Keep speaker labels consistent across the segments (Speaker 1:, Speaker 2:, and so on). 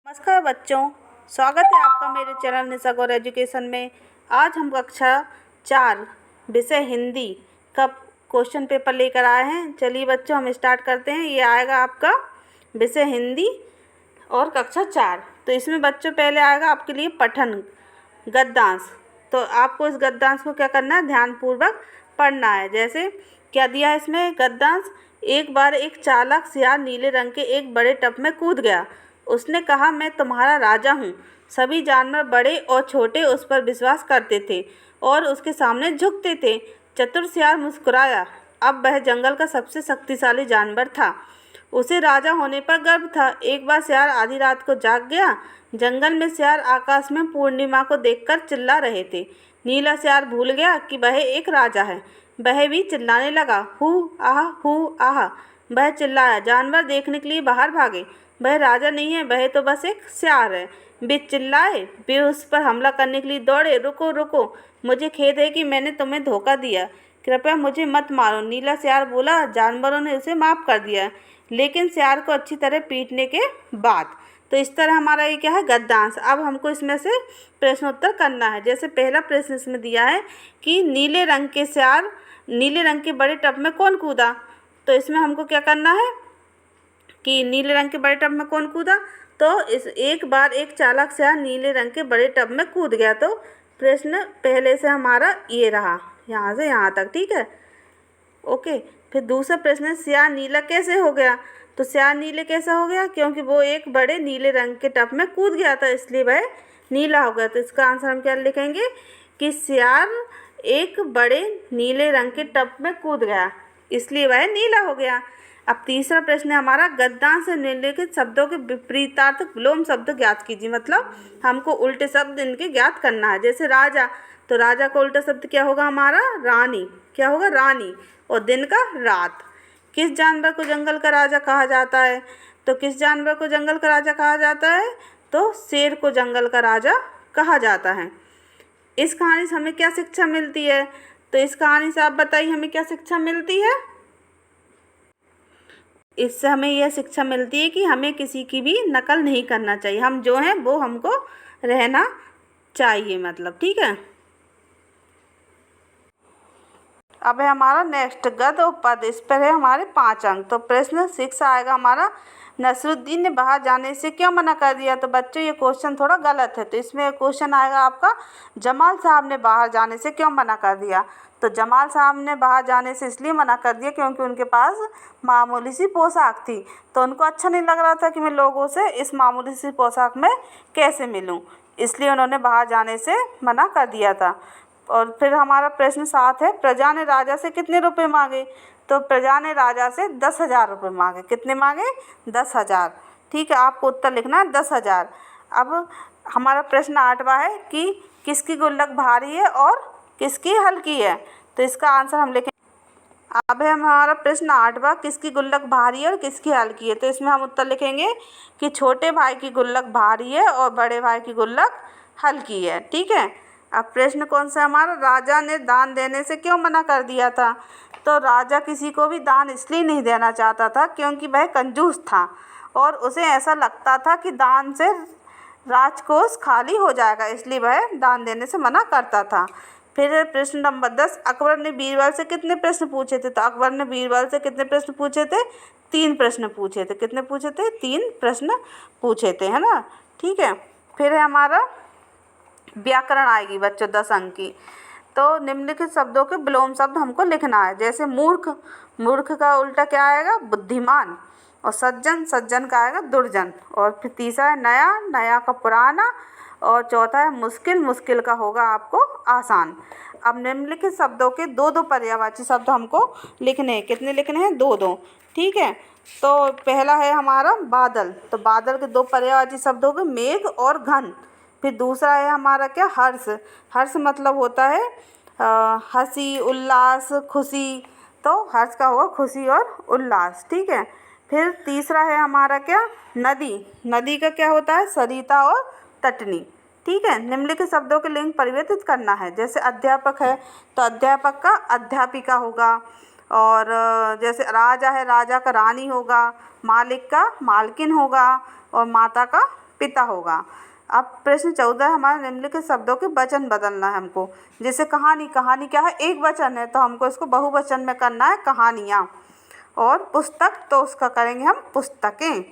Speaker 1: नमस्कार बच्चों, स्वागत है आपका मेरे चैनल निशा गौर एजुकेशन में। आज हम कक्षा 4 विषय हिंदी का क्वेश्चन पेपर लेकर आए हैं। चलिए बच्चों हम स्टार्ट करते हैं। ये आएगा आपका विषय हिंदी और कक्षा 4। तो इसमें बच्चों पहले आएगा आपके लिए पठन गद्यांश। तो आपको इस गद्यांश को क्या करना है, ध्यानपूर्वक पढ़ना है। जैसे क्या दिया है इसमें गद्यांश। एक बार एक चालाक सियार नीले रंग के एक बड़े टब में कूद गया। उसने कहा, मैं तुम्हारा राजा हूँ। सभी जानवर बड़े और छोटे उस पर विश्वास करते थे और उसके सामने झुकते थे। चतुर सियार मुस्कुराया। अब वह जंगल का सबसे शक्तिशाली जानवर था। उसे राजा होने पर गर्व था। एक बार सियार आधी रात को जाग गया। जंगल में सियार आकाश में पूर्णिमा को देखकर चिल्ला रहे थे। नीला सियार भूल गया कि वह एक राजा है। वह भी चिल्लाने लगा, हू आह। वह चिल्लाया। जानवर देखने के लिए बाहर भागे। वह राजा नहीं है, वह तो बस एक सियार है। वे चिल्लाए। वे उस पर हमला करने के लिए दौड़े। रुको रुको, मुझे खेद है कि मैंने तुम्हें धोखा दिया। कृपया मुझे मत मारो। नीला सियार बोला। जानवरों ने उसे माफ़ कर दिया, लेकिन सियार को अच्छी तरह पीटने के बाद। तो इस तरह हमारा ये क्या है, गद्यांश। अब हमको इसमें से प्रश्न उत्तर करना है। जैसे पहला प्रश्न इसमें दिया है कि नीले रंग के बड़े टब में कौन कूदा। तो इसमें हमको क्या करना है कि नीले रंग के बड़े टब में कौन कूदा। तो इस एक बार एक चालाक सियार नीले रंग के बड़े टब में कूद गया। तो प्रश्न पहले से हमारा ये रहा, यहाँ से यहाँ तक, ठीक है, ओके। फिर दूसरा प्रश्न है, सियार नीला कैसे हो गया। तो सियार नीले कैसा हो गया, क्योंकि वो एक बड़े नीले रंग के टब में कूद गया था, इसलिए वह नीला हो गया। तो इसका आंसर हम क्या लिखेंगे कि सियार एक बड़े नीले रंग के टब में कूद गया, इसलिए वह नीला हो गया। अब तीसरा प्रश्न है हमारा, गद्यांश से निम्नलिखित शब्दों के विपरीतार्थक विलोम शब्द ज्ञात कीजिए। मतलब हमको उल्टे शब्द इनके ज्ञात करना है। जैसे राजा, तो राजा का उल्टा शब्द क्या होगा हमारा, रानी। क्या होगा, रानी। और दिन का रात। किस जानवर को जंगल का राजा कहा जाता है। तो किस जानवर को जंगल का राजा कहा जाता है, तो शेर को जंगल का राजा कहा जाता है। इस कहानी से हमें क्या शिक्षा मिलती है। तो इस कहानी से आप बताइए हमें क्या शिक्षा मिलती है। इससे हमें यह शिक्षा मिलती है कि हमें किसी की भी नकल नहीं करना चाहिए। हम जो हैं वो हमको रहना चाहिए, मतलब, ठीक है। अब है हमारा नेक्स्ट गद्य और पद। इस पर है हमारे 5 अंक। तो प्रश्न 6 आएगा हमारा, नसरुद्दीन ने बाहर जाने से क्यों मना कर दिया। तो बच्चों ये क्वेश्चन थोड़ा गलत है। तो इसमें क्वेश्चन आएगा आपका, जमाल साहब ने बाहर जाने से क्यों मना कर दिया। तो जमाल साहब ने बाहर जाने से इसलिए मना कर दिया क्योंकि उनके पास मामूली सी पोशाक थी। तो उनको अच्छा नहीं लग रहा था कि मैं लोगों से इस मामूली सी पोशाक में कैसे मिलूं, इसलिए उन्होंने बाहर जाने से मना कर दिया था। और फिर हमारा प्रश्न 7 है, प्रजा ने राजा से कितने रुपए मांगे। तो प्रजा ने राजा से 10,000 रुपये मांगे। कितने मांगे, 10,000, ठीक है। आपको उत्तर लिखना है 10,000। अब हमारा प्रश्न 8वां है कि किसकी गुल्लक भारी है और किसकी हल्की है। तो इसका आंसर हम लिखें। अब है हमारा प्रश्न 8वां, किसकी गुल्लक भारी है और किसकी हल्की है। तो इसमें हम उत्तर लिखेंगे कि छोटे भाई की गुल्लक भारी है और बड़े भाई की गुल्लक हल्की है, ठीक है। अब प्रश्न कौन सा हमारा, राजा ने दान देने से क्यों मना कर दिया था। तो राजा किसी को भी दान इसलिए नहीं देना चाहता था क्योंकि वह कंजूस था और उसे ऐसा लगता था कि दान से राजकोष खाली हो जाएगा, इसलिए वह दान देने से मना करता था। फिर प्रश्न नंबर 10, अकबर ने बीरबल से कितने प्रश्न पूछे थे। तो अकबर ने बीरबल से कितने प्रश्न पूछे थे, 3 प्रश्न पूछे थे। कितने पूछे थे, 3 प्रश्न पूछे थे, है ना, ठीक है। फिर है हमारा व्याकरण आएगी बच्चों 10 अंक की। तो निम्नलिखित शब्दों के विलोम शब्द हमको लिखना है। जैसे मूर्ख, मूर्ख का उल्टा क्या आएगा, बुद्धिमान। और सज्जन, सज्जन का आएगा दुर्जन। और फिर तीसरा है नया, नया का पुराना। और चौथा है मुश्किल, मुश्किल का होगा आपको आसान। अब निम्नलिखित शब्दों के 2-2 पर्यायवाची शब्द हमको लिखने हैं। कितने लिखने हैं, 2-2, ठीक है। तो पहला है हमारा बादल। तो बादल के 2 पर्यायवाची शब्द हो गए, मेघ और घन। फिर दूसरा है हमारा क्या, हर्ष। हर्ष मतलब होता है हंसी, उल्लास, खुशी। तो हर्ष का होगा खुशी और उल्लास, ठीक है। फिर तीसरा है हमारा क्या, नदी। नदी का क्या होता है, सरिता और तटनी, ठीक है। निम्नलिखित शब्दों के लिंग परिवर्तित करना है। जैसे अध्यापक है तो अध्यापक का अध्यापिका होगा। और जैसे राजा है, राजा का रानी होगा। मालिक का मालकिन होगा। और माता का पिता होगा। अब प्रश्न 14 हमारे निम्नलिखित शब्दों के वचन बदलना है हमको। जैसे कहानी, कहानी क्या है, एक वचन है तो हमको इसको बहुवचन में करना है, कहानियाँ। और पुस्तक तो उसका करेंगे हम पुस्तकें।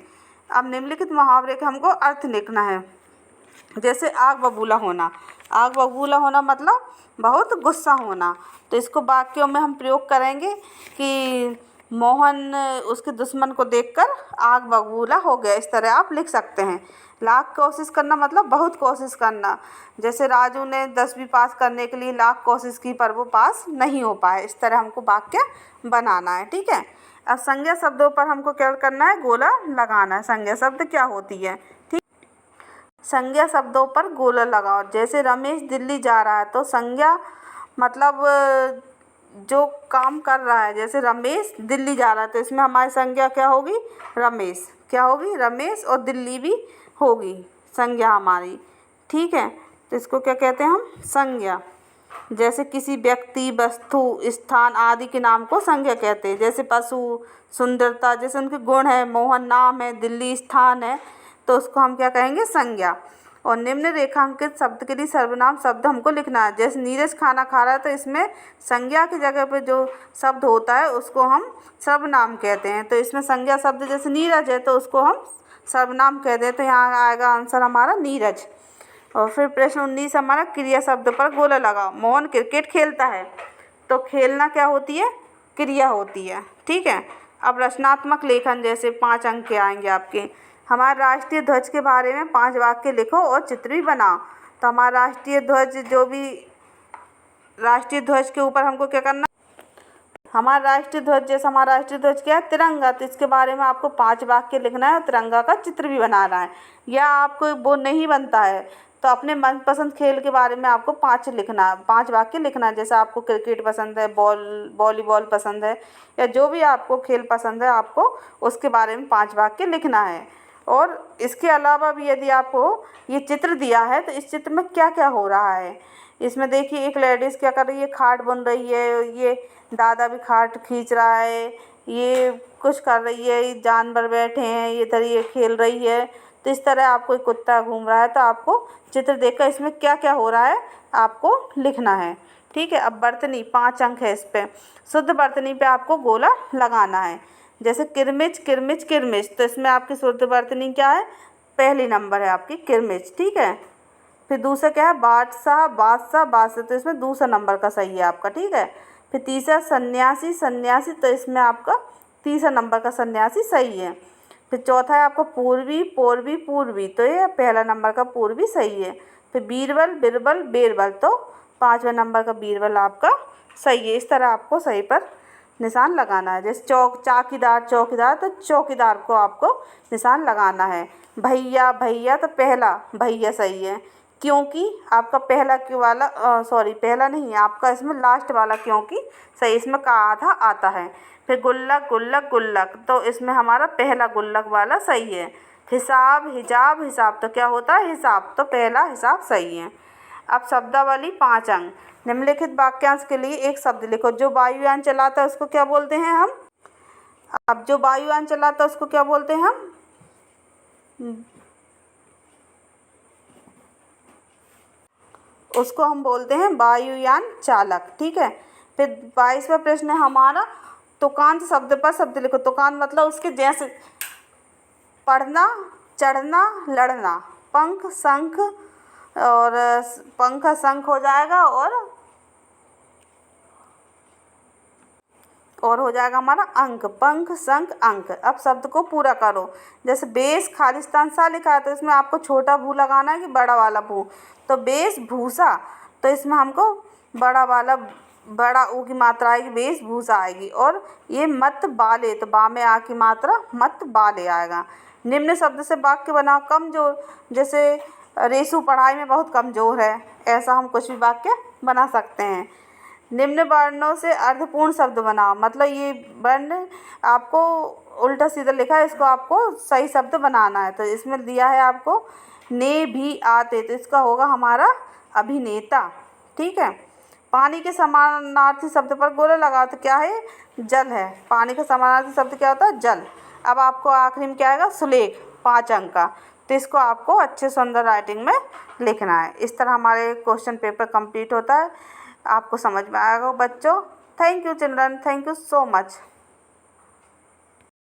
Speaker 1: अब निम्नलिखित मुहावरे के हमको अर्थ लिखना है। जैसे आग बबूला होना, आग बबूला होना मतलब बहुत गुस्सा होना। तो इसको वाक्यों में हम प्रयोग करेंगे कि मोहन उसके दुश्मन को देखकर आग बबूला हो गया, इस तरह आप लिख सकते हैं। लाख कोशिश करना मतलब बहुत कोशिश करना। जैसे राजू ने 10वीं पास करने के लिए लाख कोशिश की पर वो पास नहीं हो पाए, इस तरह हमको वाक्य बनाना है। ठीक है। अब संज्ञा शब्दों पर हमको क्या करना है, गोला लगाना है। संज्ञा शब्द क्या होती है, ठीक। संज्ञा शब्दों पर गोला लगाओ। जैसे रमेश दिल्ली जा रहा है तो संज्ञा मतलब जो काम कर रहा है। जैसे रमेश दिल्ली जा रहा है तो इसमें हमारी संज्ञा क्या होगी, रमेश। क्या होगी, रमेश। और दिल्ली भी होगी संज्ञा हमारी। ठीक है। तो इसको क्या कहते हैं हम, संज्ञा। जैसे किसी व्यक्ति, वस्तु, स्थान आदि के नाम को संज्ञा कहते हैं। जैसे पशु, सुंदरता, जैसे उनके गुण है। मोहन नाम है, दिल्ली स्थान है, तो उसको हम क्या कहेंगे, संज्ञा। और निम्न रेखांकित शब्द के लिए सर्वनाम शब्द हमको लिखना है। जैसे नीरज खाना खा रहा है तो इसमें संज्ञा की जगह पे जो शब्द होता है उसको हम सर्वनाम कहते हैं। तो इसमें संज्ञा शब्द जैसे नीरज है तो उसको हम सर्वनाम कहते हैं। तो यहाँ आएगा आंसर हमारा नीरज। और फिर प्रश्न 19 हमारा क्रिया शब्द पर गोला लगाओ। मोहन क्रिकेट खेलता है तो खेलना क्या होती है, क्रिया होती है। ठीक है। अब रचनात्मक लेखन, जैसे 5 अंक के आएंगे आपके। हमारे राष्ट्रीय ध्वज के बारे में 5 वाक्य लिखो और चित्र भी बनाओ। तो हमारा राष्ट्रीय ध्वज, जो भी राष्ट्रीय ध्वज के ऊपर हमको क्या करना, हमारा राष्ट्रीय ध्वज, जैसे हमारा राष्ट्रीय ध्वज क्या है, तिरंगा। तो इसके बारे में आपको 5 वाक्य लिखना है और तिरंगा का चित्र भी बनाना है। या आपको वो नहीं बनता है तो अपने मनपसंद खेल के बारे में आपको 5 वाक्य लिखना है। जैसे आपको क्रिकेट पसंद है, वॉलीबॉल पसंद है, या जो भी आपको खेल पसंद है आपको उसके बारे में 5 वाक्य लिखना है। और इसके अलावा भी यदि आपको ये चित्र दिया है तो इस चित्र में क्या क्या हो रहा है, इसमें देखिए एक लेडीज़ क्या कर रही है, खाट बुन रही है, ये दादा भी खाट खींच रहा है, ये कुछ कर रही है, ये जानवर बैठे हैं, ये इधर ये खेल रही है। तो इस तरह आपको एक कुत्ता घूम रहा है, तो आपको चित्र देखकर इसमें क्या क्या हो रहा है आपको लिखना है। ठीक है। अब वर्तनी 5 अंक है, इस पर शुद्ध वर्तनी पे आपको गोला लगाना है। जैसे किरमिच, किरमिच, किरमिच, तो इसमें आपकी शुद्ध वर्तनी क्या है, पहली नंबर है आपकी किरमिच। ठीक है। फिर दूसरा क्या है, बादशाह, बादशाह, बादशाह, तो इसमें दूसरा नंबर का सही है आपका। ठीक है। फिर तीसरा सन्यासी, सन्यासी, तो इसमें आपका तीसरा नंबर का सन्यासी सही है। फिर चौथा है आपका पूर्वी, पूर्वी, पूर्वी, तो ये पहला नंबर का पूर्वी सही है। फिर बीरबल, बिरबल, बेरबल, तो 5वें नंबर का बीरबल आपका सही है। इस तरह आपको सही पर निशान लगाना है। जैसे चौकीदार, चौकीदार, तो चौकीदार को आपको निशान लगाना है। भैया, भैया, तो पहला भैया सही है, क्योंकि आपका पहला क्यों वाला पहला नहीं है आपका, इसमें लास्ट वाला क्योंकि सही, इसमें का आधा आता है। फिर गुल्लक, गुल्लक, गुल्लक, तो इसमें हमारा पहला गुल्लक वाला सही है। हिसाब, हिजाब, हिसाब, तो क्या होता है, हिसाब, तो पहला हिसाब सही है। अब शब्दावली 5 अंक। निम्नलिखित वाक्यांश के लिए एक शब्द लिखो। जो वायुयान चलाता है उसको क्या बोलते हैं हम, अब जो वायुयान चलाता है उसको क्या बोलते हैं हम, उसको हम बोलते हैं वायुयान चालक। ठीक है। फिर 22वां प्रश्न है हमारा, तुकांत शब्द पर शब्द लिखो। तुकांत मतलब उसके जैसे, पढ़ना, चढ़ना, लड़ना, पंख, शंख, और पंख शंख हो जाएगा, और हो जाएगा हमारा अंक, पंख, शंख, अंक। अब शब्द को पूरा करो। जैसे बेश, खालिस्तान सा लिखा है तो इसमें आपको छोटा भू लगाना है कि बड़ा वाला भू, तो बेश भूषा, तो इसमें हमको बड़ा वाला, बड़ा ऊ की मात्रा आएगी, वेशभूषा आएगी। और ये मत बाले, तो बा में आ की मात्रा मत बाले आएगा। निम्न शब्द से वाक्य बनाओ। कमजोर, जैसे रेसू पढ़ाई में बहुत कमज़ोर है, ऐसा हम कुछ भी वाक्य बना सकते हैं। निम्न वर्णों से अर्थपूर्ण शब्द बनाओ, मतलब ये वर्ण आपको उल्टा सीधा लिखा है, इसको आपको सही शब्द बनाना है। तो इसमें दिया है आपको ने भी आते, तो इसका होगा हमारा अभिनेता। ठीक है। पानी के समानार्थी शब्द पर गोला लगाओ, तो क्या है, जल है। पानी का समानार्थी शब्द क्या होता है, जल। अब आपको आखिरी में क्या आएगा, सुलेख, 5 अंक का। तो इसको आपको अच्छे सुंदर राइटिंग में लिखना है। इस तरह हमारे क्वेश्चन पेपर कंप्लीट होता है। आपको समझ में आएगा बच्चों। Thank you children, thank you so much.